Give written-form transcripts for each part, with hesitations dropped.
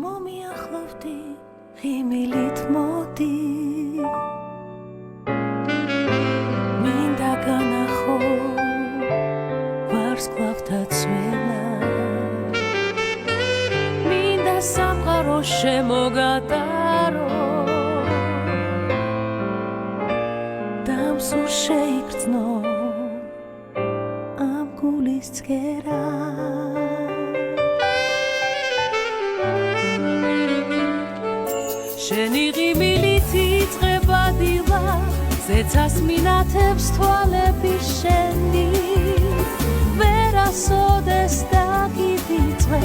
მომიახლოვდი ღიმილით მოდი მინდა განახო ვარსკვლავთა ცველა მინდა სამყარო შემოგატარო დამსურ შეიგრძნო ამ გულის ცქერა შენი ღიმილით იწყება დილა ზეცას მინათებს თვალები შენი ვერასოდეს დაგივიწყე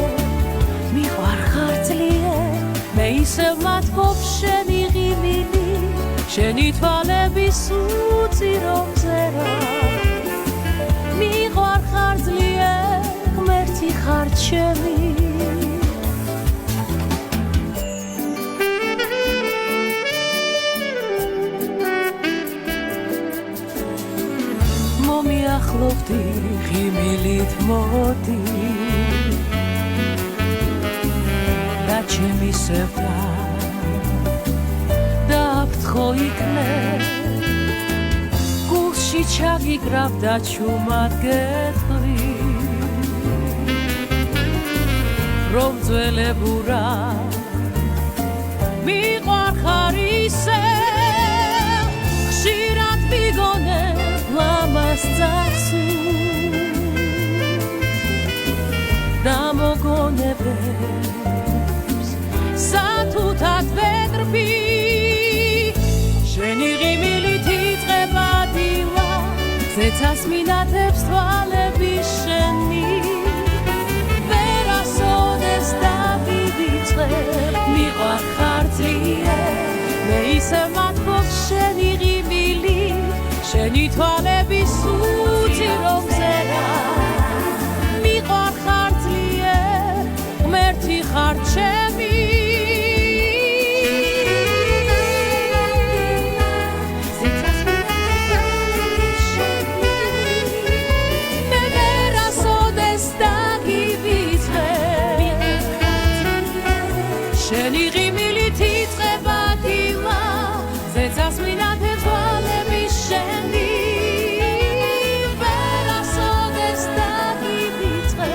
მიყვარხარ ძლიერ მე ისევ მათბობ შენი ღიმილი შენი თვალების უწიროზე რა მიყვარხარ ძლიერ ღმერთი ხარ ჩემი მომიახლოვდი ღიმილით მოდი და ჩემი სევდა დააფრთხო იქნე გულში ჩაგიგრავ და ჩუმად გეტყვი რომ ძველებურა მიყვარხარ ისევ ხშირად მიგონებ ლამას და მოგონებებს სათუთად ვეტრფი შენი ღიმილით იწყება დილა ზეცას მინათებს თვალები შენი ვერასოდეს დავივიწყე მიყვარხარ ძლიერ მე ისევ მათბობ შენი ღიმილი შენი თვალების უწიროზე რა მიყვარხარ ძლიერ ღმერთი ხარ ჩემი მე ვერასოდეს დაგივიწყე შენი ღიმილით იწყება დილა ზეცას მინათებს თვალები შენი ვერასოდეს დაგივიწყე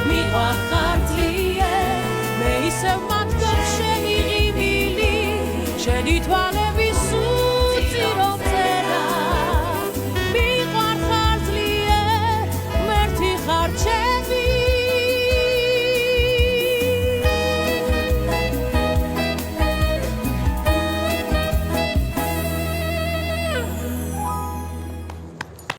მიყვარხარ ძლიერ მე ისევ მათბობ შენი ღიმილი შენი თვალები